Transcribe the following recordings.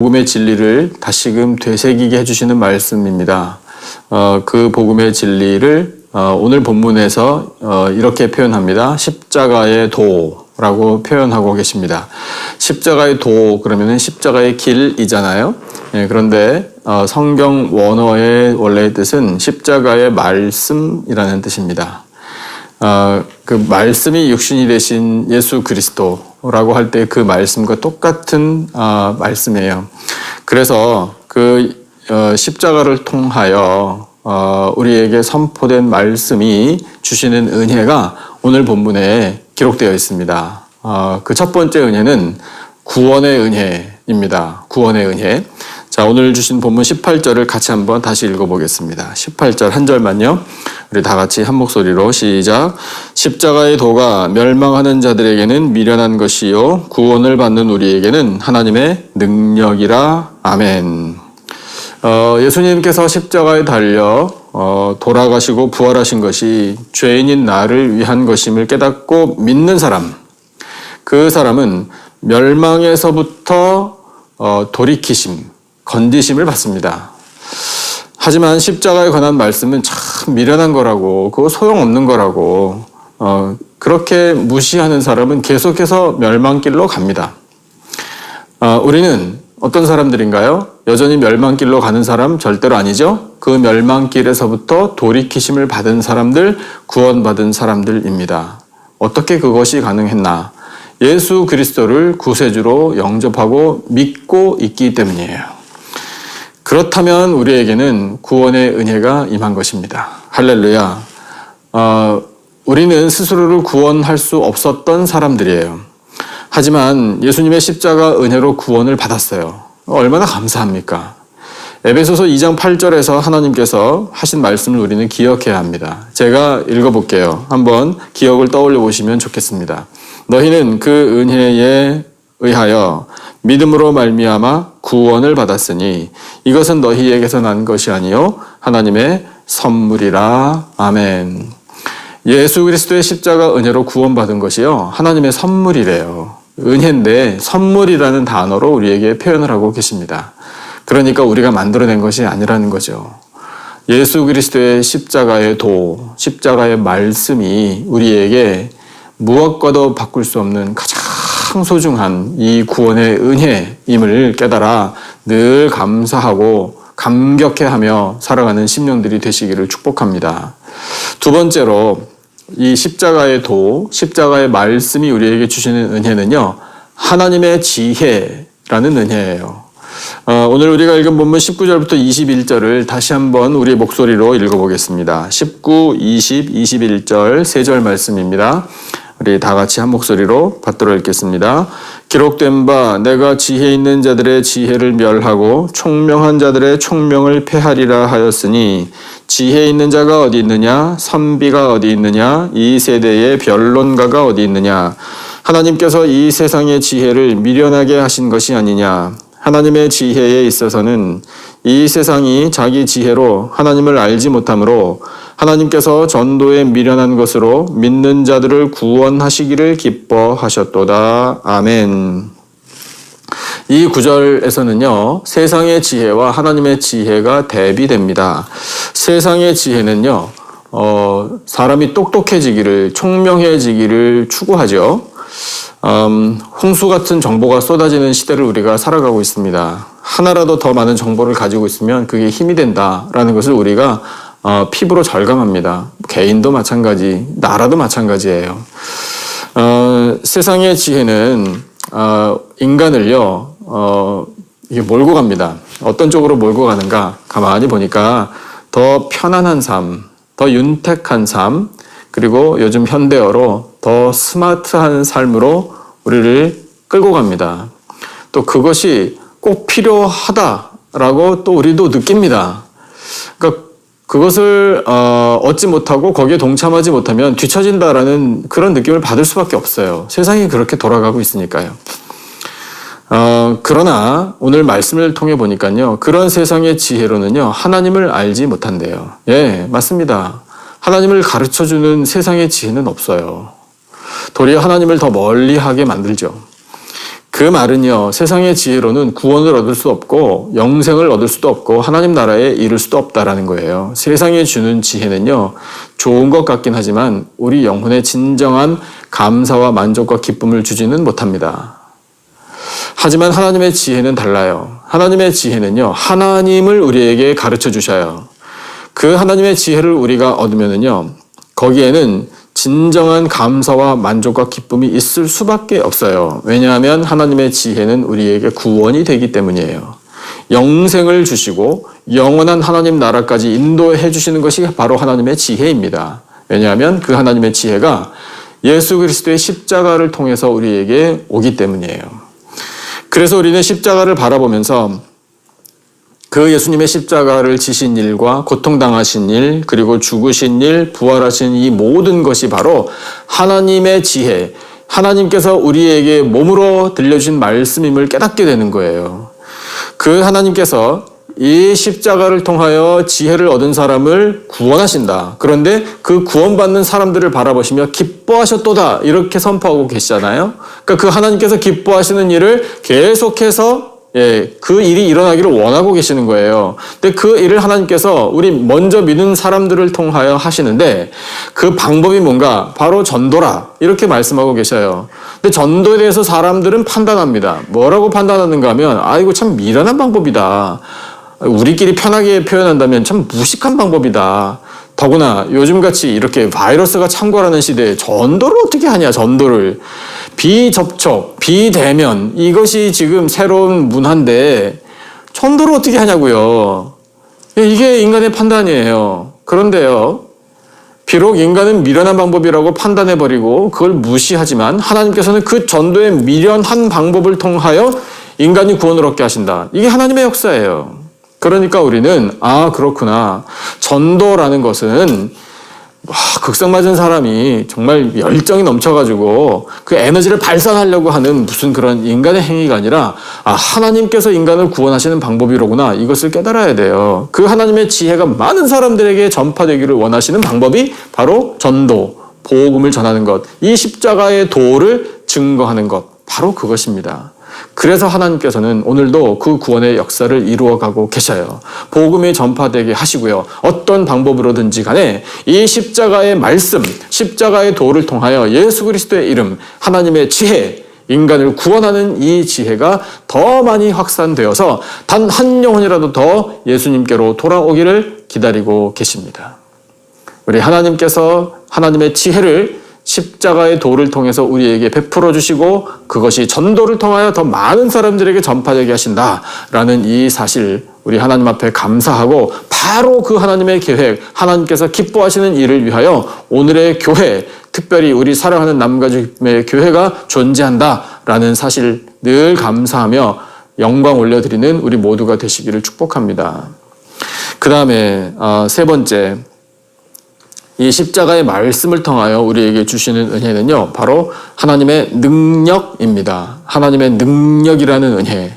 복음의 진리를 다시금 되새기게 해주시는 말씀입니다. 그 복음의 진리를 오늘 본문에서 이렇게 표현합니다. 십자가의 도라고 표현하고 계십니다. 십자가의 도 그러면은 십자가의 길이잖아요. 그런데 성경 원어의 원래의 뜻은 십자가의 말씀이라는 뜻입니다. 그 말씀이 육신이 되신 예수 그리스도라고 할 때 그 말씀과 똑같은 말씀이에요. 그래서 그 십자가를 통하여 우리에게 선포된 말씀이 주시는 은혜가 오늘 본문에 기록되어 있습니다. 그 첫 번째 은혜는 구원의 은혜입니다. 구원의 은혜. 자, 오늘 주신 본문 18절을 같이 한번 다시 읽어보겠습니다. 18절 한 절만요. 우리 다 같이 한 목소리로 시작. 십자가의 도가 멸망하는 자들에게는 미련한 것이요 구원을 받는 우리에게는 하나님의 능력이라. 아멘. 예수님께서 십자가에 달려 돌아가시고 부활하신 것이 죄인인 나를 위한 것임을 깨닫고 믿는 사람, 그 사람은 멸망에서부터 돌이키심, 건지심을 받습니다. 하지만 십자가에 관한 말씀은 참 미련한 거라고, 그거 소용없는 거라고, 그렇게 무시하는 사람은 계속해서 멸망길로 갑니다. 우리는 어떤 사람들인가요? 여전히 멸망길로 가는 사람 절대로 아니죠? 그 멸망길에서부터 돌이키심을 받은 사람들, 구원받은 사람들입니다. 어떻게 그것이 가능했나? 예수 그리스도를 구세주로 영접하고 믿고 있기 때문이에요. 그렇다면 우리에게는 구원의 은혜가 임한 것입니다. 할렐루야. 우리는 스스로를 구원할 수 없었던 사람들이에요. 하지만 예수님의 십자가 은혜로 구원을 받았어요. 얼마나 감사합니까? 에베소서 2장 8절에서 하나님께서 하신 말씀을 우리는 기억해야 합니다. 제가 읽어볼게요. 한번 기억을 떠올려 보시면 좋겠습니다. 너희는 그 은혜에 의하여 믿음으로 말미암아 구원을 받았으니 이것은 너희에게서 난 것이 아니요 하나님의 선물이라. 아멘. 예수 그리스도의 십자가 은혜로 구원받은 것이요 하나님의 선물이래요. 은혜인데 선물이라는 단어로 우리에게 표현을 하고 계십니다. 그러니까 우리가 만들어낸 것이 아니라는 거죠. 예수 그리스도의 십자가의 도, 십자가의 말씀이 우리에게 무엇과도 바꿀 수 없는 가장 소중한 이 구원의 은혜임을 깨달아 늘 감사하고 감격해하며 살아가는 심령들이 되시기를 축복합니다. 두 번째로 이 십자가의 도, 십자가의 말씀이 우리에게 주시는 은혜는요, 하나님의 지혜라는 은혜예요. 오늘 우리가 읽은 본문 19절부터 21절을 다시 한번 우리의 목소리로 읽어보겠습니다. 19, 20, 21절 세 절 말씀입니다. 우리 다 같이 한 목소리로 받들어 읽겠습니다. 기록된 바 내가 지혜 있는 자들의 지혜를 멸하고 총명한 자들의 총명을 패하리라 하였으니 지혜 있는 자가 어디 있느냐? 선비가 어디 있느냐? 이 세대의 변론가가 어디 있느냐? 하나님께서 이 세상의 지혜를 미련하게 하신 것이 아니냐? 하나님의 지혜에 있어서는 이 세상이 자기 지혜로 하나님을 알지 못하므로 하나님께서 전도에 미련한 것으로 믿는 자들을 구원하시기를 기뻐하셨도다. 아멘. 이 구절에서는요, 세상의 지혜와 하나님의 지혜가 대비됩니다. 세상의 지혜는요, 사람이 똑똑해지기를, 총명해지기를 추구하죠. 홍수 같은 정보가 쏟아지는 시대를 우리가 살아가고 있습니다. 하나라도 더 많은 정보를 가지고 있으면 그게 힘이 된다라는 것을 우리가 피부로 절감합니다. 개인도 마찬가지, 나라도 마찬가지예요. 세상의 지혜는 인간을요, 이게 몰고 갑니다. 어떤 쪽으로 몰고 가는가? 가만히 보니까 더 편안한 삶, 더 윤택한 삶, 그리고 요즘 현대어로 더 스마트한 삶으로 우리를 끌고 갑니다. 또 그것이 꼭 필요하다라고 또 우리도 느낍니다. 그러니까 그것을 얻지 못하고 거기에 동참하지 못하면 뒤처진다라는 그런 느낌을 받을 수밖에 없어요. 세상이 그렇게 돌아가고 있으니까요. 그러나 오늘 말씀을 통해 보니까요, 그런 세상의 지혜로는요, 하나님을 알지 못한대요. 예, 맞습니다. 하나님을 가르쳐주는 세상의 지혜는 없어요. 도리어 하나님을 더 멀리하게 만들죠. 그 말은요, 세상의 지혜로는 구원을 얻을 수 없고 영생을 얻을 수도 없고 하나님 나라에 이를 수도 없다라는 거예요. 세상이 주는 지혜는요, 좋은 것 같긴 하지만 우리 영혼의 진정한 감사와 만족과 기쁨을 주지는 못합니다. 하지만 하나님의 지혜는 달라요. 하나님의 지혜는요, 하나님을 우리에게 가르쳐 주셔요. 그 하나님의 지혜를 우리가 얻으면은요, 거기에는 진정한 감사와 만족과 기쁨이 있을 수밖에 없어요. 왜냐하면 하나님의 지혜는 우리에게 구원이 되기 때문이에요. 영생을 주시고 영원한 하나님 나라까지 인도해 주시는 것이 바로 하나님의 지혜입니다. 왜냐하면 그 하나님의 지혜가 예수 그리스도의 십자가를 통해서 우리에게 오기 때문이에요. 그래서 우리는 십자가를 바라보면서 그 예수님의 십자가를 지신 일과 고통당하신 일, 그리고 죽으신 일, 부활하신 이 모든 것이 바로 하나님의 지혜, 하나님께서 우리에게 몸으로 들려주신 말씀임을 깨닫게 되는 거예요. 그 하나님께서 이 십자가를 통하여 지혜를 얻은 사람을 구원하신다. 그런데 그 구원받는 사람들을 바라보시며 기뻐하셨도다. 이렇게 선포하고 계시잖아요. 그러니까 그 하나님께서 기뻐하시는 일을 계속해서 그 일이 일어나기를 원하고 계시는 거예요. 근데 그 일을 하나님께서 우리 먼저 믿은 사람들을 통하여 하시는데 그 방법이 뭔가? 바로 전도라. 이렇게 말씀하고 계셔요. 근데 전도에 대해서 사람들은 판단합니다. 뭐라고 판단하는가 하면, 이거 참 미련한 방법이다. 우리끼리 편하게 표현한다면 참 무식한 방법이다. 더구나 요즘같이 이렇게 바이러스가 창궐하는 시대에 전도를 어떻게 하냐, 전도를. 비접촉, 비대면, 이것이 지금 새로운 문화인데 전도를 어떻게 하냐고요. 이게 인간의 판단이에요. 그런데요, 비록 인간은 미련한 방법이라고 판단해버리고 그걸 무시하지만 하나님께서는 그 전도의 미련한 방법을 통하여 인간이 구원을 얻게 하신다. 이게 하나님의 역사예요. 그러니까 우리는 그렇구나. 전도라는 것은 극성 맞은 사람이 정말 열정이 넘쳐가지고 그 에너지를 발산하려고 하는 무슨 그런 인간의 행위가 아니라 하나님께서 인간을 구원하시는 방법이로구나. 이것을 깨달아야 돼요. 그 하나님의 지혜가 많은 사람들에게 전파되기를 원하시는 방법이 바로 전도, 복음을 전하는 것, 이 십자가의 도를 증거하는 것, 바로 그것입니다. 그래서 하나님께서는 오늘도 그 구원의 역사를 이루어가고 계셔요. 복음이 전파되게 하시고요. 어떤 방법으로든지 간에 이 십자가의 말씀, 십자가의 도를 통하여 예수 그리스도의 이름, 하나님의 지혜, 인간을 구원하는 이 지혜가 더 많이 확산되어서 단 한 영혼이라도 더 예수님께로 돌아오기를 기다리고 계십니다. 우리 하나님께서 하나님의 지혜를 십자가의 도를 통해서 우리에게 베풀어 주시고 그것이 전도를 통하여 더 많은 사람들에게 전파되게 하신다라는 이 사실, 우리 하나님 앞에 감사하고 바로 그 하나님의 계획, 하나님께서 기뻐하시는 일을 위하여 오늘의 교회, 특별히 우리 사랑하는 남가죽의 교회가 존재한다라는 사실 늘 감사하며 영광 올려드리는 우리 모두가 되시기를 축복합니다. 그 다음에 세 번째, 이 십자가의 말씀을 통하여 우리에게 주시는 은혜는요, 바로 하나님의 능력입니다. 하나님의 능력이라는 은혜.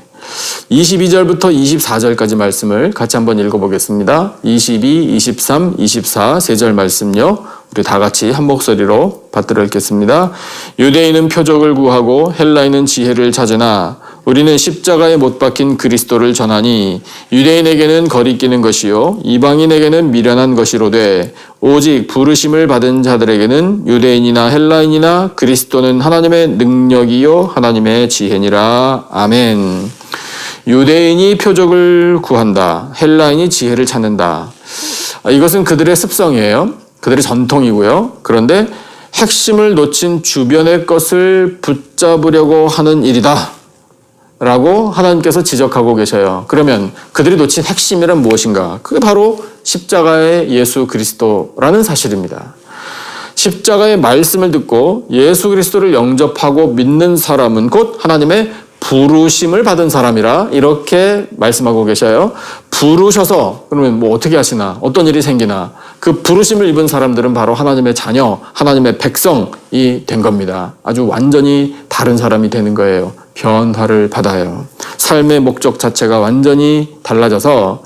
22절부터 24절까지 말씀을 같이 한번 읽어보겠습니다. 22, 23, 24 세 절 말씀요. 우리 다 같이 한 목소리로 받들어 읽겠습니다. 유대인은 표적을 구하고 헬라인은 지혜를 찾으나 우리는 십자가에 못 박힌 그리스도를 전하니 유대인에게는 거리끼는 것이요 이방인에게는 미련한 것이로되 오직 부르심을 받은 자들에게는 유대인이나 헬라인이나 그리스도는 하나님의 능력이요 하나님의 지혜니라. 아멘. 유대인이 표적을 구한다. 헬라인이 지혜를 찾는다. 이것은 그들의 습성이에요. 그들의 전통이고요. 그런데 핵심을 놓친 주변의 것을 붙잡으려고 하는 일이다 라고 하나님께서 지적하고 계셔요. 그러면 그들이 놓친 핵심이란 무엇인가? 그게 바로 십자가의 예수 그리스도라는 사실입니다. 십자가의 말씀을 듣고 예수 그리스도를 영접하고 믿는 사람은 곧 하나님의 부르심을 받은 사람이라 이렇게 말씀하고 계셔요. 부르셔서 그러면 뭐 어떻게 하시나, 어떤 일이 생기나, 그 부르심을 입은 사람들은 바로 하나님의 자녀, 하나님의 백성이 된 겁니다. 아주 완전히 다른 사람이 되는 거예요. 변화를 받아요. 삶의 목적 자체가 완전히 달라져서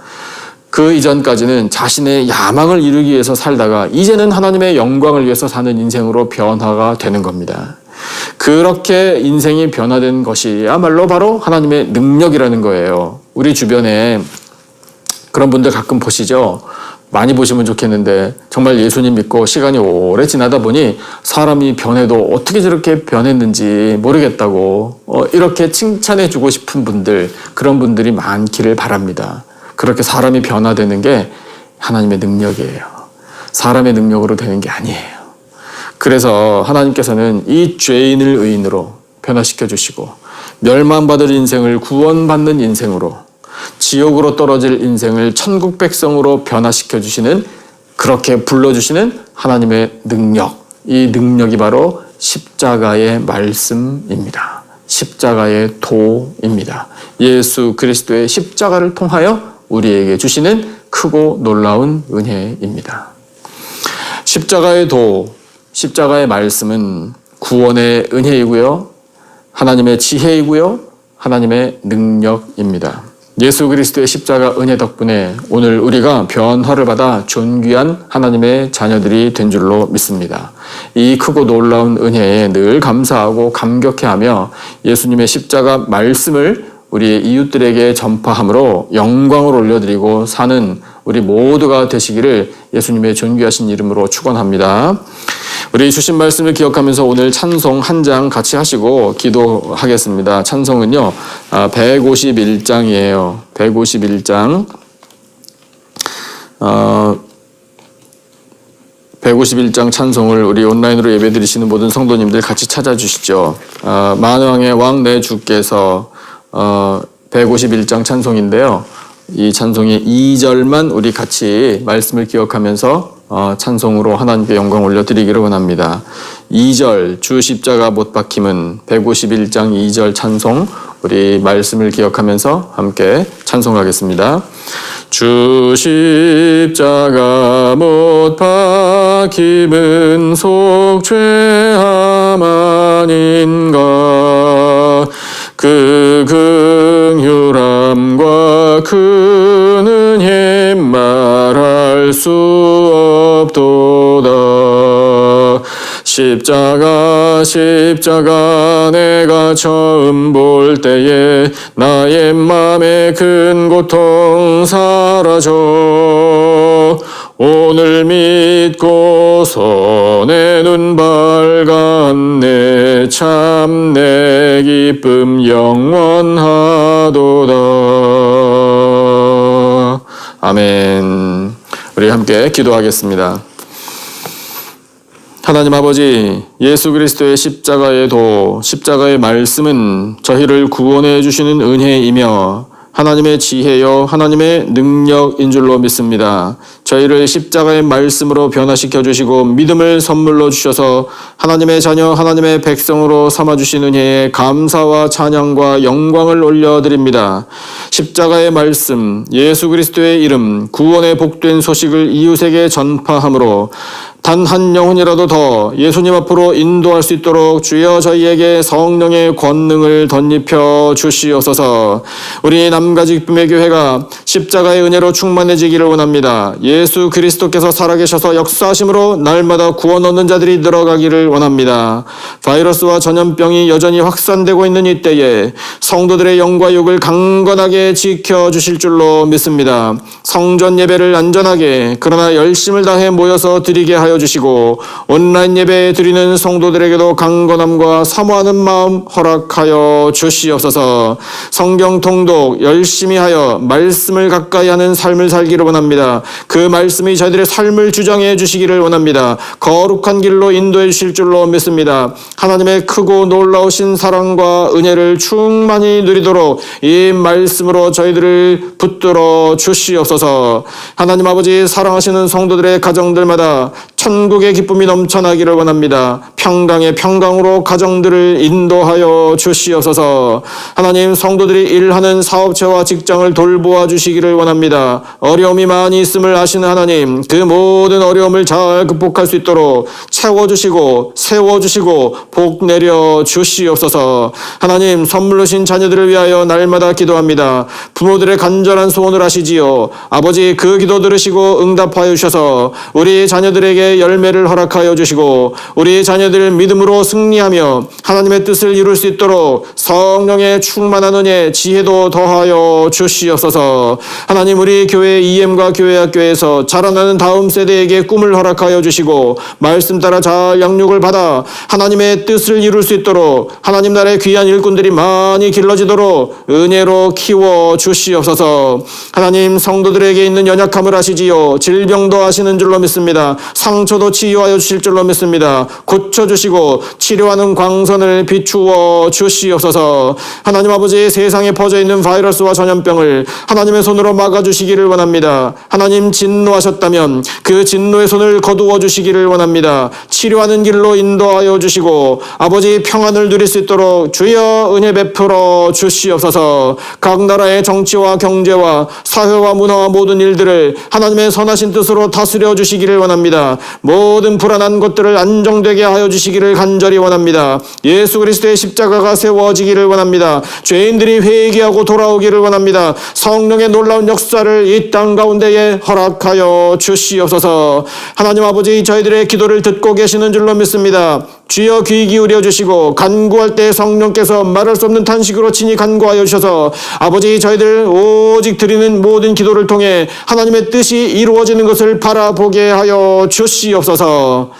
그 이전까지는 자신의 야망을 이루기 위해서 살다가 이제는 하나님의 영광을 위해서 사는 인생으로 변화가 되는 겁니다. 그렇게 인생이 변화된 것이야말로 바로 하나님의 능력이라는 거예요. 우리 주변에 그런 분들 가끔 보시죠? 많이 보시면 좋겠는데 정말 예수님 믿고 시간이 오래 지나다 보니 사람이 변해도 어떻게 저렇게 변했는지 모르겠다고 이렇게 칭찬해 주고 싶은 분들, 그런 분들이 많기를 바랍니다. 그렇게 사람이 변화되는 게 하나님의 능력이에요. 사람의 능력으로 되는 게 아니에요. 그래서 하나님께서는 이 죄인을 의인으로 변화시켜 주시고 멸망받을 인생을 구원받는 인생으로, 지옥으로 떨어질 인생을 천국 백성으로 변화시켜 주시는, 그렇게 불러주시는 하나님의 능력, 이 능력이 바로 십자가의 말씀입니다. 십자가의 도입니다. 예수 그리스도의 십자가를 통하여 우리에게 주시는 크고 놀라운 은혜입니다. 십자가의 도, 십자가의 말씀은 구원의 은혜이고요, 하나님의 지혜이고요, 하나님의 능력입니다. 예수 그리스도의 십자가 은혜 덕분에 오늘 우리가 변화를 받아 존귀한 하나님의 자녀들이 된 줄로 믿습니다. 이 크고 놀라운 은혜에 늘 감사하고 감격해하며 예수님의 십자가 말씀을 우리의 이웃들에게 전파함으로 영광을 올려드리고 사는 우리 모두가 되시기를 예수님의 존귀하신 이름으로 축원합니다. 우리 주신 말씀을 기억하면서 오늘 찬송 한 장 같이 하시고 기도하겠습니다. 찬송은요 151장이에요. 151장 151장 찬송을 우리 온라인으로 예배드리시는 모든 성도님들 같이 찾아주시죠. 만왕의 왕 내 주께서 151장 찬송인데요. 이 찬송의 2절만 우리 같이 말씀을 기억하면서 찬송으로 하나님께 영광 올려드리기를 원합니다. 2절 주 십자가 못 박힘은 151장 2절 찬송, 우리 말씀을 기억하면서 함께 찬송하겠습니다. 주 십자가 못 박힘은 속죄함 아닌가, 그 긍휼함과 그 은혜 말할 수 없도다. 십자가 내가 처음 볼 때에 나의 맘에 큰 고통 사라져 오늘 믿고서 내 눈 밝았네. 참 내 기쁨 영원하도다. 아멘. 우리 함께 기도하겠습니다. 하나님 아버지, 예수 그리스도의 십자가의 도, 십자가의 말씀은 저희를 구원해 주시는 은혜이며 하나님의 지혜요 하나님의 능력인 줄로 믿습니다. 저희를 십자가의 말씀으로 변화시켜 주시고 믿음을 선물로 주셔서 하나님의 자녀 하나님의 백성으로 삼아주신 은혜에 감사와 찬양과 영광을 올려드립니다. 십자가의 말씀, 예수 그리스도의 이름, 구원의 복된 소식을 이웃에게 전파함으로 단 한 영혼이라도 더 예수님 앞으로 인도할 수 있도록 주여 저희에게 성령의 권능을 덧입혀 주시옵소서. 우리 남가직품의 교회가 십자가의 은혜로 충만해지기를 원합니다. 예수 그리스도께서 살아계셔서 역사하심으로 날마다 구원 얻는 자들이 늘어가기를 원합니다. 바이러스와 전염병이 여전히 확산되고 있는 이때에 성도들의 영과 육을 강건하게 지켜주실 줄로 믿습니다. 성전 예배를 안전하게 그러나 열심을 다해 모여서 드리게 하여 주시고 온라인 예배 드리는 성도들에게도 강건함과 사모하는 마음 허락하여 주시옵소서. 성경 통독 열심히 하여 말씀을 가까이 하는 삶을 살기를 원합니다. 그 말씀이 저희들의 삶을 주장해 주시기를 원합니다. 거룩한 길로 인도해 주실 줄로 믿습니다. 하나님의 크고 놀라우신 사랑과 은혜를 충만히 누리도록 이 말씀으로 저희들을 붙들어 주시옵소서. 하나님 아버지, 사랑하시는 성도들의 가정들마다 천국의 기쁨이 넘쳐나기를 원합니다. 평강의 평강으로 가정들을 인도하여 주시옵소서. 하나님, 성도들이 일하는 사업체와 직장을 돌보아 주시 주시기를 원합니다. 어려움이 많이 있음을 아시는 하나님, 그 모든 어려움을 잘 극복할 수 있도록 채워주시고 세워주시고 복 내려 주시옵소서. 하나님, 선물로 신 자녀들을 위하여 날마다 기도합니다. 부모들의 간절한 소원을 아시지요. 아버지, 그 기도 들으시고 응답하여 주셔서 우리 자녀들에게 열매를 허락하여 주시고 우리 자녀들 믿음으로 승리하며 하나님의 뜻을 이룰 수 있도록 성령의 충만한 은혜, 지혜도 더하여 주시옵소서. 하나님, 우리 교회 EM과 교회학교에서 자라나는 다음 세대에게 꿈을 허락하여 주시고 말씀 따라 잘 양육을 받아 하나님의 뜻을 이룰 수 있도록 하나님 나라의 귀한 일꾼들이 많이 길러지도록 은혜로 키워 주시옵소서. 하나님, 성도들에게 있는 연약함을 아시지요. 질병도 아시는 줄로 믿습니다. 상처도 치유하여 주실 줄로 믿습니다. 고쳐주시고 치료하는 광선을 비추어 주시옵소서. 하나님 아버지, 세상에 퍼져 있는 바이러스와 전염병을 하나님의 손으로 막아주시기를 원합니다. 하나님, 진노하셨다면 그 진노의 손을 거두어 주시기를 원합니다. 치료하는 길로 인도하여 주시고 아버지, 평안을 누릴 수 있도록 주여 은혜 베풀어 주시옵소서. 각 나라의 정치와 경제와 사회와 문화와 모든 일들을 하나님의 선하신 뜻으로 다스려 주시기를 원합니다. 모든 불안한 것들을 안정되게 하여 주시기를 간절히 원합니다. 예수 그리스도의 십자가가 세워지기를 원합니다. 죄인들이 회개하고 돌아오기를 원합니다. 성령의 놀라운 역사를 이 땅 가운데에 허락하여 주시옵소서. 하나님 아버지, 저희들의 기도를 듣고 계시는 줄로 믿습니다. 주여 귀 기울여 주시고 간구할 때 성령께서 말할 수 없는 탄식으로 친히 간구하여 주셔서 아버지, 저희들 오직 드리는 모든 기도를 통해 하나님의 뜻이 이루어지는 것을 바라보게 하여 주시옵소서.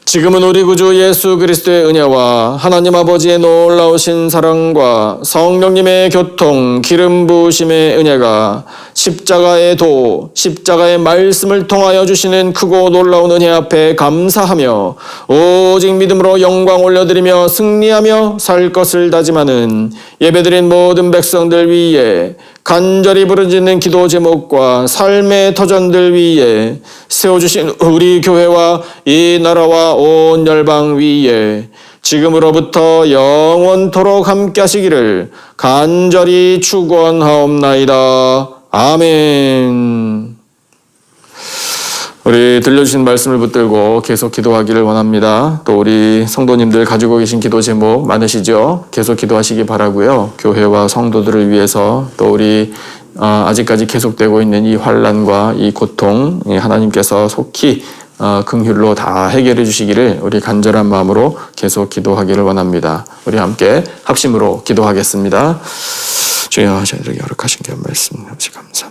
지금은 우리 구주 예수 그리스도의 은혜와 하나님 아버지의 놀라우신 사랑과 성령님의 교통, 기름 부으심의 은혜가 십자가의 도, 십자가의 말씀을 통하여 주시는 크고 놀라운 은혜 앞에 감사하며 오직 믿음으로 영광 올려드리며 승리하며 살 것을 다짐하는 예배드린 모든 백성들 위에 간절히 부르짖는 기도 제목과 삶의 터전들 위에 세워주신 우리 교회와 이 나라와 온 열방 위에 지금으로부터 영원토록 함께 하시기를 간절히 축원하옵나이다. 아멘. 우리 들려주신 말씀을 붙들고 계속 기도하기를 원합니다. 또 우리 성도님들 가지고 계신 기도 제목 많으시죠? 계속 기도하시기 바라고요. 교회와 성도들을 위해서 또 우리 아직까지 계속되고 있는 이 환난과 이 고통, 하나님께서 속히 긍휼로 다 해결해 주시기를 우리 간절한 마음으로 계속 기도하기를 원합니다. 우리 함께 합심으로 기도하겠습니다. 주여, 저희들에게 허락하신 게 말씀 감사합니다.